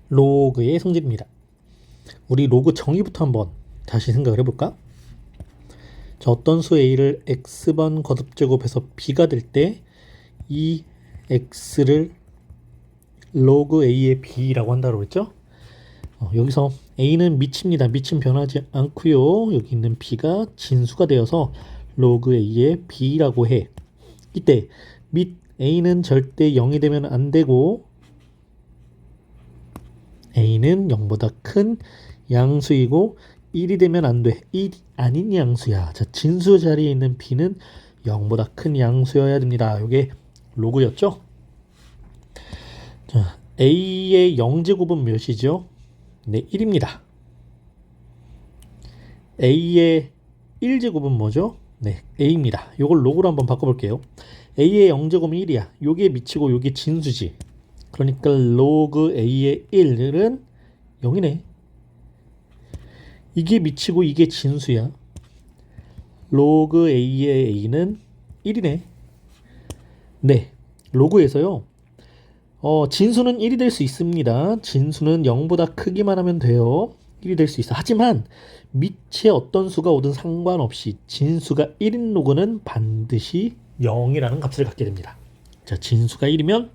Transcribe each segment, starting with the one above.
로그의 성질입니다. 우리 로그 정의부터 한번 다시 생각을 해볼까? 자, 어떤 수 a를 x번 거듭제곱해서 b가 될 때 이 x를 로그 a의 b라고 한다고 했죠? 여기서 a는 미치입니다. 미치는 변하지 않고요. 여기 있는 b가 진수가 되어서 로그 a의 b라고 해. 이때 및 a는 절대 0이 되면 안 되고 a는 0보다 큰 양수이고 1이 되면 안 돼. 1이 아닌 양수야. 자, 진수 자리에 있는 b는 0보다 큰 양수여야 됩니다. 이게 로그였죠? 자, a의 0제곱은 몇이죠? 네, 1입니다. a의 1제곱은 뭐죠? 네, a입니다. 이걸 로그로 한번 바꿔볼게요. a의 0제곱은 1이야. 요게 미치고 요게 진수지. 그러니까 로그 a의 1은 0이네. 이게 미치고 이게 진수야. 로그 a의 a는 1이네. 네, 로그에서요. 진수는 1이 될 수 있습니다. 진수는 0보다 크기만 하면 돼요. 1이 될 수 있어. 하지만 밑에 어떤 수가 오든 상관없이 진수가 1인 로그는 반드시 0이라는 값을 갖게 됩니다. 자, 진수가 1이면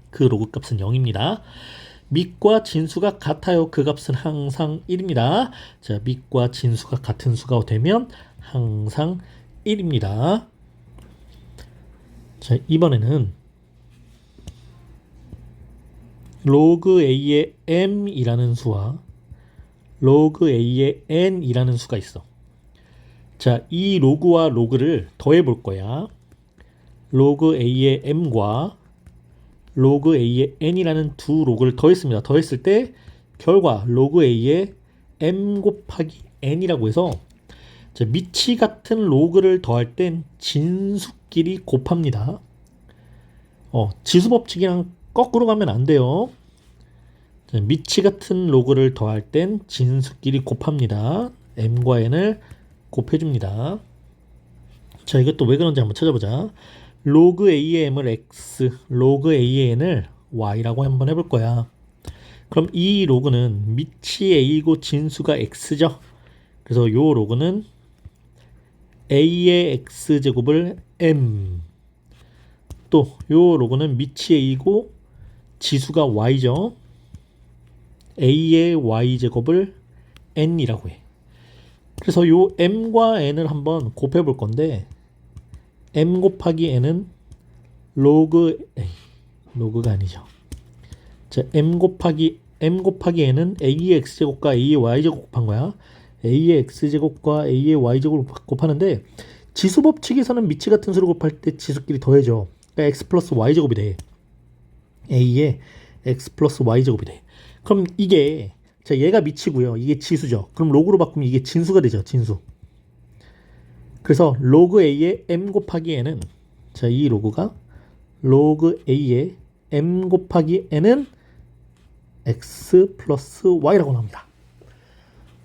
그 로그 값은 0입니다. 밑과 진수가 같아요. 그 값은 항상 1입니다. 자, 밑과 진수가 같은 수가 되면 항상 1입니다. 자, 이번에는 로그 a의 m이라는 수와 로그 a의 n이라는 수가 있어. 자, 이 로그와 로그를 더해 볼 거야. 로그 a의 m과 로그 a의 n이라는 두 로그를 더했습니다. 더했을 때 결과 로그 a의 m 곱하기 n이라고 해서, 자, 밑이 같은 로그를 더할 땐 진수끼리 곱합니다. 지수법칙이랑 거꾸로 가면 안 돼요. 자, 밑이 같은 로그를 더할 땐 진수끼리 곱합니다. m과 n을 곱해줍니다. 자, 이것도 왜 그런지 한번 찾아보자. 로그 a의 m을 x, 로그 a의 n을 y라고 한번 해볼 거야. 그럼 이 로그는 밑이 a고 진수가 x죠. 그래서 요 로그는 a의 x제곱을 m, 또 요 로그는 밑이 a고 지수가 y죠. a의 y제곱을 n이라고 해. 그래서 요 m과 n을 한번 곱해 볼 건데, m 곱하기 n은 로그가 아니죠. 자, m 곱하기 n은 a의 x제곱과 a의 y제곱 곱한 거야. a의 x제곱과 a의 y제곱을 곱하는데, 지수법칙에서는 밑이 같은 수를 곱할 때 지수끼리 더해져. 그러니까 x 플러스 y제곱이 돼. a의 x 플러스 y제곱이 돼. 그럼 이게, 자, 얘가 밑이고요. 이게 지수죠. 그럼 로그로 바꾸면 이게 진수가 되죠. 진수. 그래서 로그 a의 m 곱하기 n은, 자, 이 로그가 로그 a의 m 곱하기 n은 x 플러스 y라고 합니다.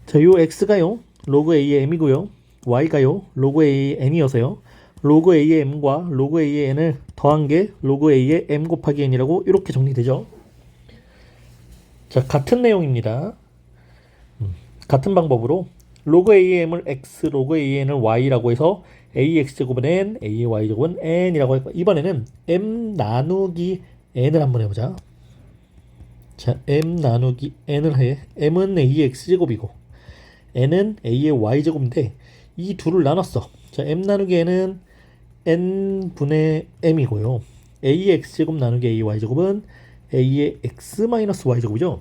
자, 요 x가요 로그 a의 m이고요. y가요 로그 a의 n이어서요. 로그 a의 m과 로그 a의 n을 더한 게 로그 a의 m 곱하기 n이라고 이렇게 정리되죠. 자, 같은 내용입니다. 같은 방법으로 로그 a의 m을 x, 로그 a의 n을 y라고 해서 ax제곱은 n, a의 y제곱은 n이라고 했고, 이번에는 m 나누기 n을 한번 해보자. 자, m 나누기 n을 해. m은 a의 x제곱이고 n은 a의 y제곱인데 이 둘을 나눴어. 자, m 나누기 n은 n분의 m이고요. a의 x제곱 나누기 a의 y제곱은 a의 x 마이너스 y제곱이죠.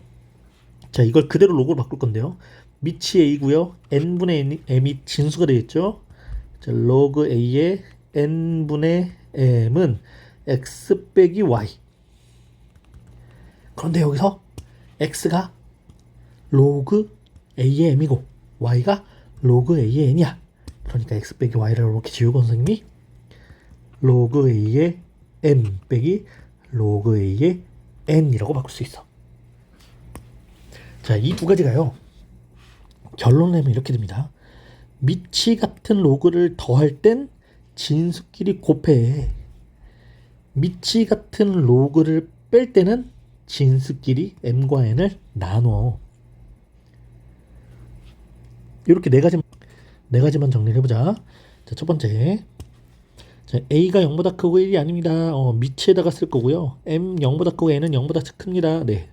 자, 이걸 그대로 로그로 바꿀 건데요. 밑이 a고요. n분의 m이 진수가 되겠죠. 자, 로그 a의 n분의 m은 x 빼기 y. 그런데 여기서 x가 로그 a의 m이고 y가 로그 a의 n이야. 그러니까 x 빼기 y를 이렇게 지우고 선생님이 로그 a의 m 빼기 로그 a의 n이라고 바꿀 수 있어. 자, 이 두 가지가요, 결론을 내면 이렇게 됩니다. 밑이 같은 로그를 더할 땐 진수끼리 곱해. 밑이 같은 로그를 뺄 때는 진수끼리 m과 n을 나눠. 이렇게 네 가지만 정리를 해보자. 자, 첫 번째. 자, a가 0보다 크고 1이 아닙니다. 밑에다가 쓸 거고요. m 0보다 크고 n은 0보다 큽니다. 네.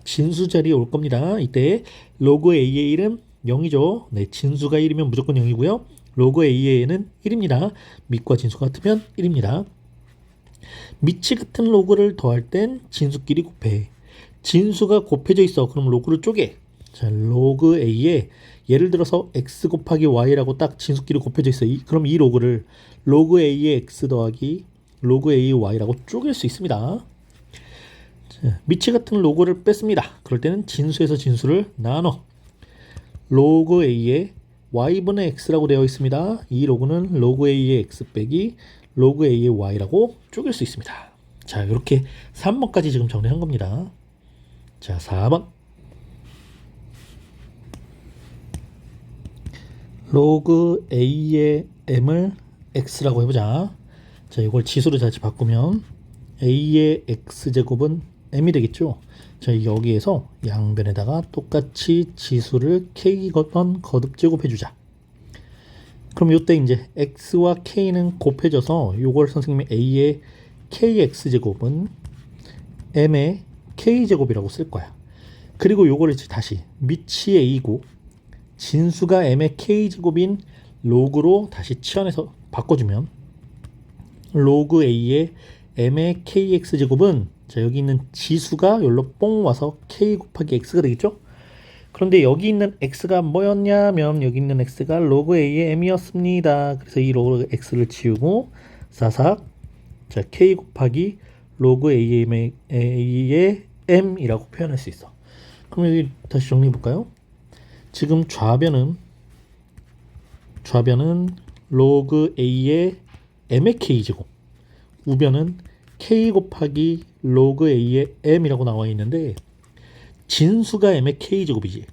진수 자리에 올 겁니다. 이때 로그 a의 1은 0이죠. 네, 진수가 1이면 무조건 0이고요. 로그 a의 n은 1입니다. 밑과 진수가 같으면 1입니다. 밑이 같은 로그를 더할 땐 진수끼리 곱해. 진수가 곱해져 있어. 그럼 로그를 쪼개. 자, 로그 a에 예를 들어서 x 곱하기 y라고 딱 진수끼리 곱해져 있어. 그럼 이 로그를 로그 a의 x 더하기 로그 a의 y라고 쪼갤 수 있습니다. 자, 밑이 같은 로그를 뺐습니다. 그럴 때는 진수에서 진수를 나눠. 로그 a의 y분의 x라고 되어 있습니다. 이 로그는 로그 a의 x 빼기 로그 a의 y라고 쪼갤 수 있습니다. 자, 이렇게 3번까지 지금 정리한 겁니다. 자, 4번. 로그 a의 m을 x라고 해보자. 자, 이걸 지수로 다시 바꾸면 a의 x제곱은 m이 되겠죠. 자, 여기에서 양변에다가 똑같이 지수를 k번 거듭제곱 해주자. 그럼 이때 이제 x와 k는 곱해져서 이걸 선생님이 a의 kx제곱은 m의 k제곱이라고 쓸 거야. 그리고 요거를 다시 밑이 a고 진수가 m의 k제곱인 로그로 다시 치환해서 바꿔주면 로그 a의 m의 kx제곱은 자, 여기 있는 지수가 여기로 뽕 와서 k 곱하기 x가 되겠죠? 그런데 여기 있는 x가 뭐였냐면 여기 있는 x가 로그 a의 m이었습니다. 그래서 이 로그 x를 지우고 사삭 자, k 곱하기 로그 a의 m이라고 표현할 수 있어. 그럼 여기 다시 정리해 볼까요? 지금 좌변은 로그 a의 m의 k제곱, 우변은 k 곱하기 로그 a의 m이라고 나와 있는데 진수가 m의 k제곱이지.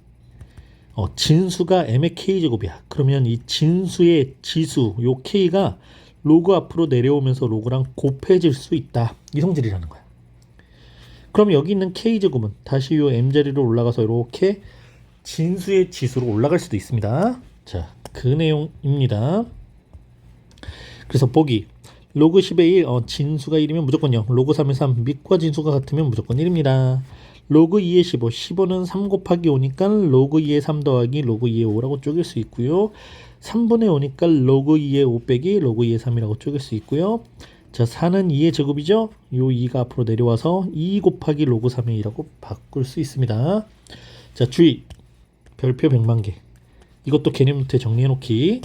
진수가 m의 k제곱이야. 그러면 이 진수의 지수 요 k가 로그 앞으로 내려오면서 로그랑 곱해질 수 있다. 이 성질이라는 거야. 그럼 여기 있는 k제곱은 다시 요 m자리로 올라가서 이렇게 진수의 지수로 올라갈 수도 있습니다. 자, 그 내용입니다. 그래서 보기 로그 10의 1 진수가 1이면 무조건 0, 로그 3의 3 밑과 진수가 같으면 무조건 1입니다. 로그 2의 15 15는 3 곱하기 5니까 로그 2의 3 더하기 로그 2의 5라고 쪼갤 수 있고요. 3분의 5니까 로그 2의 5 빼기 로그 2의 3이라고 쪼갤 수 있고요. 자, 4는 2의 제곱이죠. 요 2가 앞으로 내려와서 2 곱하기 로그 3의 2라고 바꿀 수 있습니다. 자, 주의 별표 100만 개. 이것도 개념 노트에 정리해 놓기.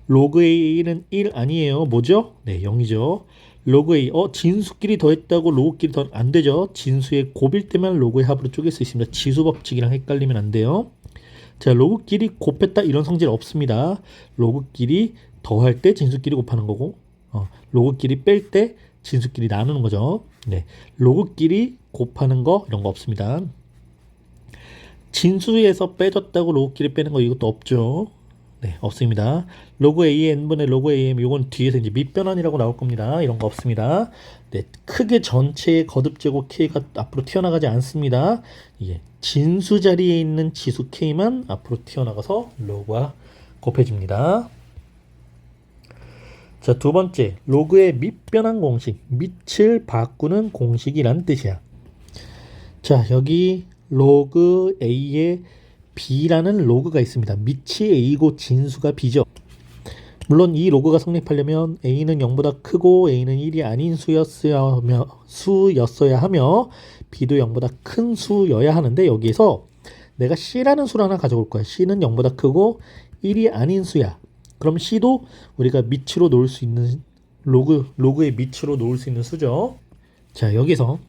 로그 a는 1 아니에요. 뭐죠? 네, 0이죠. 로그 a 진수끼리 더했다고 로그끼리 더는 안 되죠. 진수의 곱일 때만 로그의 합으로 쪼갤 수 있습니다. 지수 법칙이랑 헷갈리면 안 돼요. 자, 로그끼리 곱했다 이런 성질 없습니다. 로그끼리 더할 때 진수끼리 곱하는 거고 로그끼리 뺄 때 진수끼리 나누는 거죠. 네, 로그끼리 곱하는 거 이런 거 없습니다. 진수에서 빼줬다고 로그끼리 빼는 거 이것도 없죠. 네, 없습니다. 로그 a의 n분의 로그 am 이건 뒤에서 이제 밑변환이라고 나올 겁니다. 이런 거 없습니다. 네, 크게 전체의 거듭제곱 k가 앞으로 튀어나가지 않습니다. 이게 진수 자리에 있는 지수 k만 앞으로 튀어나가서 로그와 곱해집니다. 자, 두 번째 로그의 밑변환 공식, 밑을 바꾸는 공식이란 뜻이야. 자, 여기 로그 a의 b라는 로그가 있습니다. 밑이 a고 진수가 b죠. 물론 이 로그가 성립하려면 a는 0보다 크고 a는 1이 아닌 수였어야 하며 b도 0보다 큰 수여야 하는데 여기에서 내가 c라는 수를 하나 가져올 거야. c는 0보다 크고 1이 아닌 수야. 그럼 c도 우리가 밑으로 놓을 수 있는 로그의 밑으로 놓을 수 있는 수죠. 자, 여기서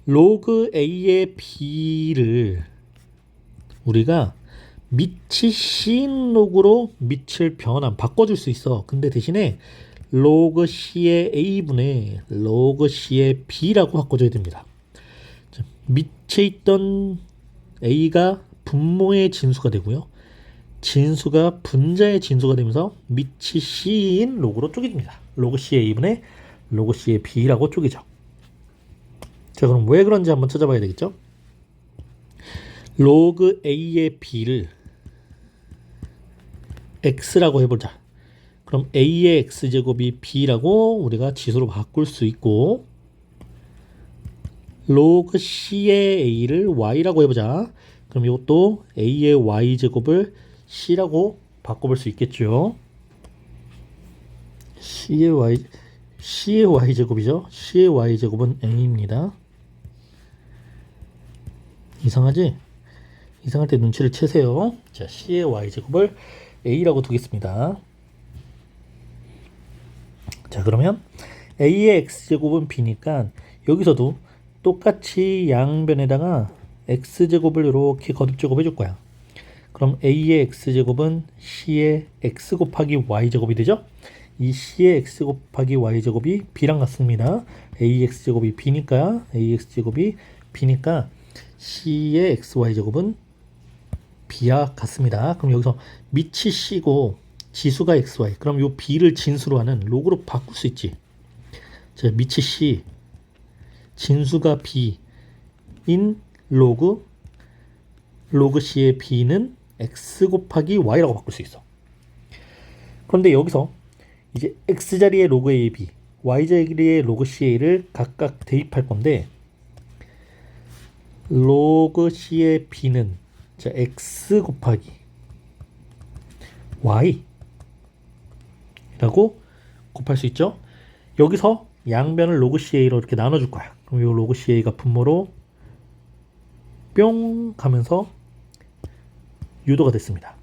로그 a의 b를 우리가 밑이 c인 로그로 밑을 바꿔줄 수 있어. 근데 대신에 로그 c의 a분의 로그 c의 b라고 바꿔줘야 됩니다. 자, 밑에 있던 a가 분모의 진수가 되고요. 진수가 분자의 진수가 되면서 밑이 c인 로그로 쪼개집니다. 로그 c의 a분의 로그 c의 b라고 쪼개죠. 자, 그럼 왜 그런지 한번 찾아봐야 되겠죠? 로그 A의 B를 X라고 해보자. 그럼 A의 X제곱이 B라고 우리가 지수로 바꿀 수 있고, 로그 C의 A를 Y라고 해보자. 그럼 이것도 A의 Y제곱을 C라고 바꿔볼 수 있겠죠. C의 Y제곱이죠. C의 Y제곱은 A입니다. 이상하지? 이상할 때 눈치를 채세요. 자, C의 Y제곱을 A라고 두겠습니다. 자, 그러면 A의 X제곱은 B니까 여기서도 똑같이 양변에다가 X제곱을 이렇게 거듭제곱 해줄 거야. 그럼 A의 X제곱은 C의 X 곱하기 Y제곱이 되죠? 이 C의 X 곱하기 Y제곱이 B랑 같습니다. AX제곱이 B니까 AX제곱이 B니까 C의 XY제곱은 B와 같습니다. 그럼 여기서 밑이 C고 지수가 XY. 그럼 요 B를 진수로 하는 로그로 바꿀 수 있지. 자, 밑이 C, 진수가 B인 로그 C의 B는 X 곱하기 Y라고 바꿀 수 있어. 그런데 여기서 이제 X자리에 로그 A의 B, Y자리에 로그 CA를 각각 대입할 건데, 로그 C의 B는 자, X 곱하기 Y 라고 곱할 수 있죠. 여기서 양변을 로그 CA로 이렇게 나눠줄 거야. 그럼 이 로그 CA가 분모로 뿅 가면서 유도가 됐습니다.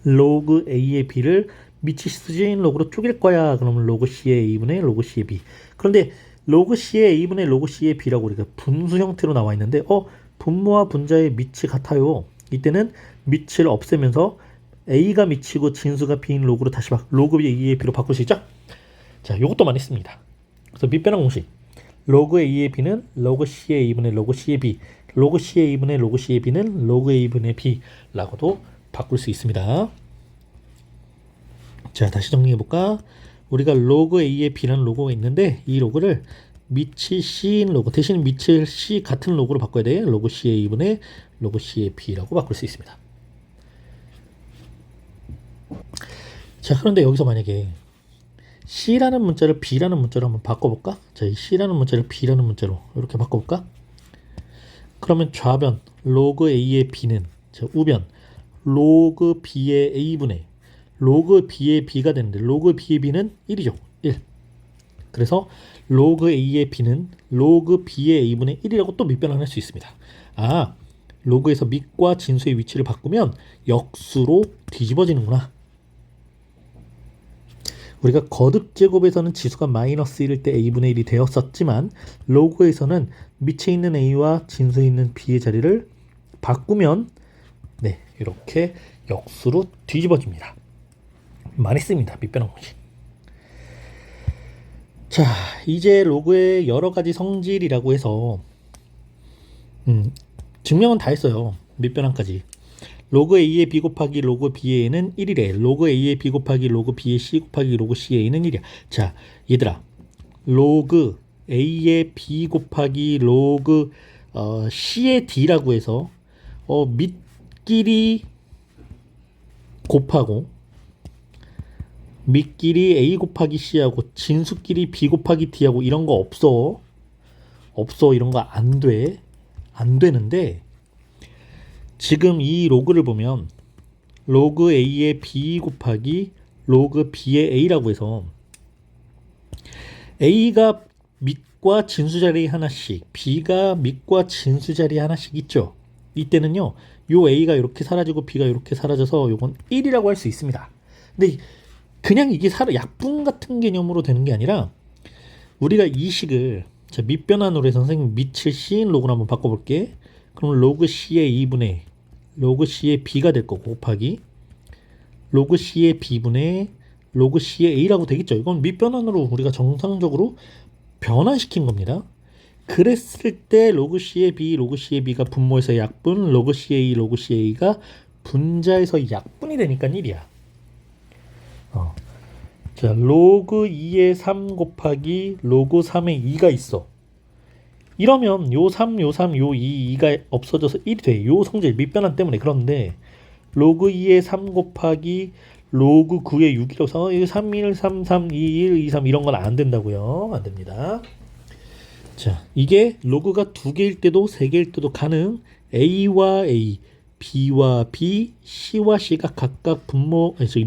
로그 A의 B를 밑이 수진 로그로 쪼갤 거야. 그러면 로그 C의 A분의 로그 C의 B. 그런데 로그 C의 A분의 로그 C의 B라고 우리가 분수 형태로 나와 있는데 분모와 분자의 밑이 같아요. 이때는 밑을 없애면서 A가 밑이고 진수가 B인 로그로 다시 로그 A의 B로 바꿀 수 있죠? 자, 이것도 많이 씁니다. 그래서 밑변환 공식. 로그 A의 B는 로그 C의 A분의 로그 C의 B. 로그 C의 A분의 로그 C의 B는 로그 A분의 B라고도 바꿀 수 있습니다. 자, 다시 정리해볼까? 우리가 로그 A의 B라는 로그가 있는데 이 로그를 밑이 C인 로그 대신 밑을 C 같은 로그로 바꿔야 돼. 로그 C의 A분의 로그 C의 B라고 바꿀 수 있습니다. 자, 그런데 여기서 만약에 C라는 문자를 B라는 문자로 한번 바꿔볼까? 자, 이 C라는 문자를 B라는 문자로 이렇게 바꿔볼까? 그러면 좌변 로그 A의 B는 자, 우변 로그 B의 A분의 로그 B의 B가 되는데 로그 B의 B는 1이죠. 1. 그래서 로그 A의 B는 로그 B의 A분의 1이라고 또 밑변환할 수 있습니다. 아, 로그에서 밑과 진수의 위치를 바꾸면 역수로 뒤집어지는구나. 우리가 거듭제곱에서는 지수가 마이너스 1일 때 A분의 1이 되었었지만 로그에서는 밑에 있는 A와 진수에 있는 B의 자리를 바꾸면 네, 이렇게 역수로 뒤집어집니다. 많이 씁니다. 밑변환 공식. 자, 이제 로그의 여러 가지 성질이라고 해서 증명은 다 했어요. 밑변환까지. 로그 A의 B 곱하기 로그 B의 A는 1이래. 로그 A의 B 곱하기 로그 B의 C 곱하기 로그 C의 A는 1이야. 자, 얘들아. 로그 A의 B 곱하기 로그 C의 D라고 해서 밑끼리 곱하고 밑끼리 A 곱하기 C하고 진수끼리 B 곱하기 D하고 이런 거 없어. 이런 거 안 돼. 안 되는데 지금 이 로그를 보면 로그 A의 B 곱하기 로그 B의 A라고 해서 A가 밑과 진수 자리 하나씩, B가 밑과 진수 자리 하나씩 있죠. 이때는요, 요 A가 이렇게 사라지고 B가 이렇게 사라져서 요건 1이라고 할 수 있습니다. 근데 그냥 이게 약분 같은 개념으로 되는 게 아니라 우리가 이 식을 자, 밑변환으로 해서 선생님 밑을 C인 로그로 한번 바꿔볼게. 그럼 로그 C의 2분의 로그 C의 B가 될 거고 곱하기 로그 C의 B분의 로그 C의 A라고 되겠죠. 이건 밑변환으로 우리가 정상적으로 변환시킨 겁니다. 그랬을 때 로그 C의 B, 로그 C의 B가 분모에서 약분, 로그 C의 A, 로그 C의 A가 분자에서 약분이 되니까 1이야. 자, 로그 2의 3 곱하기 로그 3의 2가 있어. 이러면 요 3, 요 3, 요 2, 2가 없어져서 1이 돼. 요 성질 밑변환 때문에. 그런데 로그 2의 3 곱하기 로그 9의 6이라서 3, 1, 3, 3, 2, 1, 2, 3 이런 건 안 된다고요. 안 됩니다. 자, 이게 로그가 2개일 때도 3개일 때도 가능. A와 A, B와 B, C와 C가 각각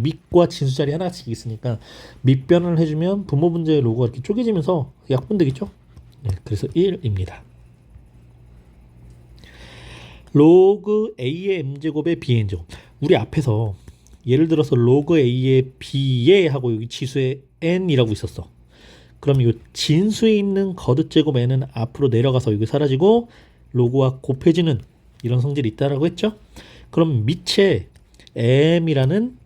밑과 진수 자리 하나씩 있으니까 밑변을 해주면 분모 분자의 로그가 이렇게 쪼개지면서 약분되겠죠? 네, 그래서 1입니다. 로그 A의 M제곱의 B의 N제곱. 우리 앞에서 예를 들어서 로그 A의 B의 하고 여기 지수의 N이라고 있었어. 그럼 이 진수에 있는 거듭제곱 N은 앞으로 내려가서 여기 사라지고 로그와 곱해지는 이런 성질이 있다라고 했죠. 그럼 밑에 M이라는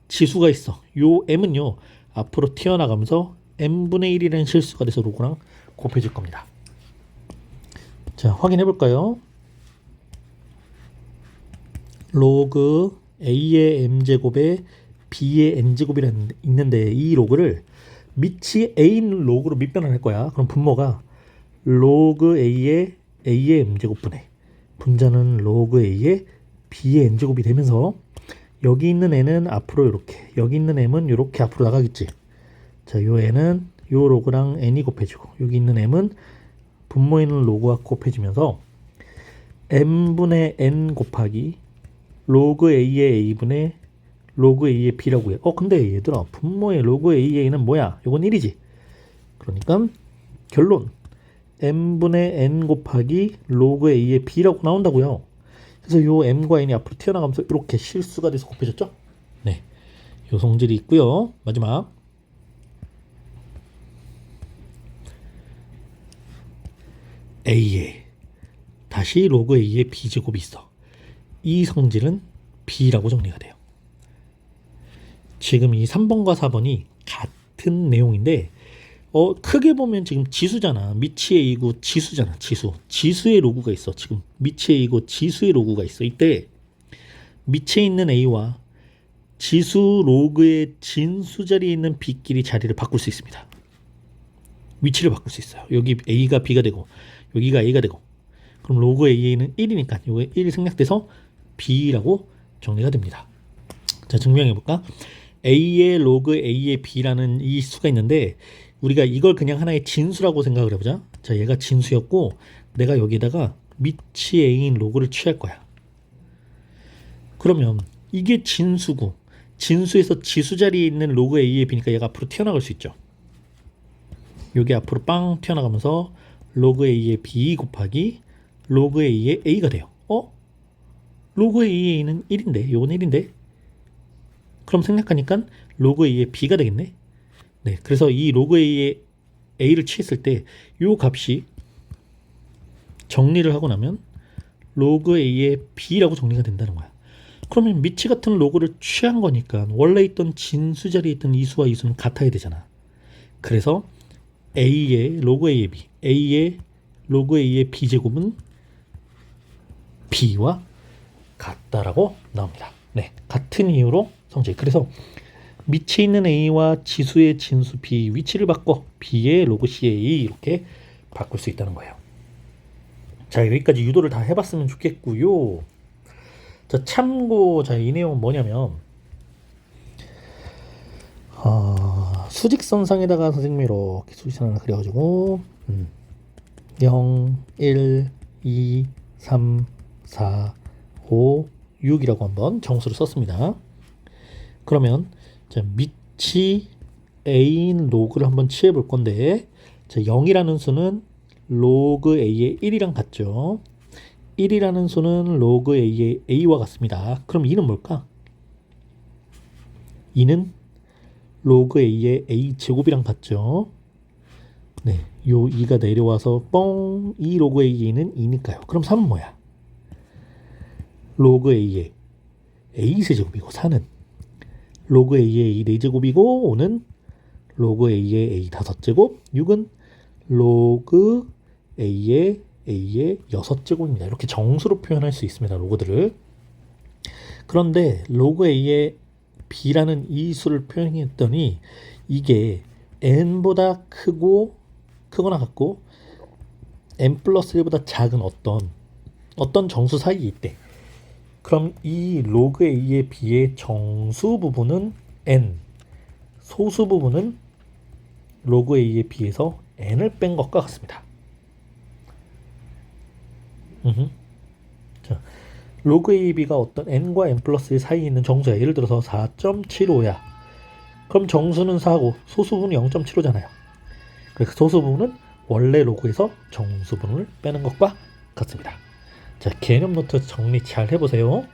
지수가 있어. 요 M은요 앞으로 튀어나가면서 M분의 1이라는 실수가 돼서 로그랑 곱해질 겁니다. 자, 확인해 볼까요? 로그 A의 M제곱에 B의 N제곱이라는 있는데 이 로그를 밑이 A인 로그로 밑변환할 거야. 그럼 분모가 로그 A의 M제곱분의 분자는 로그 A의 B의 N제곱이 되면서 여기 있는 N은 앞으로 이렇게, 여기 있는 M은 이렇게 앞으로 나가겠지. 자, 요 N은 요 로그랑 N이 곱해지고 여기 있는 M은 분모에 있는 로그와 곱해지면서 M분의 N 곱하기 로그 A의 A분의 로그 A의 B라고 해. 근데 얘들아, 분모의 로그 A는 뭐야? 이건 1이지. 그러니까 결론 M분의 N 곱하기 로그 A의 B라고 나온다고요. 그래서 요 M과 N이 앞으로 튀어나가면서 이렇게 실수가 돼서 곱해졌죠? 네, 요 성질이 있고요. 마지막 A에 다시 로그 A의 B제곱이 있어. 이 성질은 B라고 정리가 돼요. 지금 이 3번과 4번이 같은 내용인데 크게 보면 지금 지수잖아. 밑이 A고 지수잖아. 지수의 로그가 있어. 지금 밑이 A고 지수의 로그가 있어. 이때 밑에 있는 A와 지수 로그의 진수 자리에 있는 B끼리 자리를 바꿀 수 있습니다. 위치를 바꿀 수 있어요. 여기 A가 B가 되고 여기가 A가 되고 그럼 로그 A는 1이니까 이게 1이 생략돼서 B라고 정리가 됩니다. 자, 증명해 볼까? A의 로그 A의 B라는 이 수가 있는데 우리가 이걸 그냥 하나의 진수라고 생각을 해보자. 자, 얘가 진수였고 내가 여기다가 밑이 A인 로그를 취할 거야. 그러면 이게 진수고 진수에서 지수 자리에 있는 로그 A의 B니까 얘가 앞으로 튀어나갈 수 있죠. 여기 앞으로 빵 튀어나가면서 로그 A의 B 곱하기 로그 A의 A가 돼요. 로그 A는 1인데 요건 1인데 그럼 생략하니까 로그 A의 B가 되겠네. 네, 그래서 이 로그 A의 A를 취했을 때 요 값이 정리를 하고 나면 로그 A의 B라고 정리가 된다는 거야. 그러면 미치 같은 로그를 취한 거니까 원래 있던 진수 자리에 있던 이 수와 이 수는 같아야 되잖아. 그래서 A의 로그 A의 B, A의 로그 A의 B제곱은 B와 같다라고 나옵니다. 네, 같은 이유로 성질. 그래서 밑에 있는 A와 지수의 진수 B 위치를 바꿔 B의 로그 CA 이렇게 바꿀 수 있다는 거예요. 자, 여기까지 유도를 다 해봤으면 좋겠고요. 자, 참고 이 내용은 뭐냐면 수직선상에다가 선생님이 이렇게 수직선 하나 그려가지고 0, 1, 2, 3, 4, 5, 6이라고 한번 정수를 썼습니다. 그러면 자, 밑이 A인 로그를 한번 취해 볼 건데 자, 0이라는 수는 로그 A의 1이랑 같죠. 1이라는 수는 로그 A의 A와 같습니다. 그럼 2는 뭘까? 2는 로그 A의 A 제곱이랑 같죠. 네, 요 2가 내려와서 뻥, 이 로그 A는 2니까요. 그럼 3은 뭐야? 로그 A의 A 세제곱이고 4는 로그 A의 A 4제곱이고 5는 로그 A의 A 5제곱, 6은 로그 A의 6제곱입니다. 이렇게 정수로 표현할 수 있습니다. 로그들을. 그런데 로그 A의 B라는 이 수를 표현했더니 이게 n보다 크거나 같고 n 플러스 1보다 작은 어떤 정수 사이에 있대. 그럼 이 로그 a의 b의 정수 부분은 n, 소수 부분은 로그 a의 b에서 n을 뺀 것과 같습니다. 자, 로그 a, b가 어떤 n과 n 플러스 1 사이에 있는 정수야. 예를 들어서 4.75야. 그럼 정수는 4고 소수 부분이 0.75잖아요. 그래서 소수 부분은 원래 로그에서 정수 부분을 빼는 것과 같습니다. 자, 개념 노트 정리 잘 해보세요.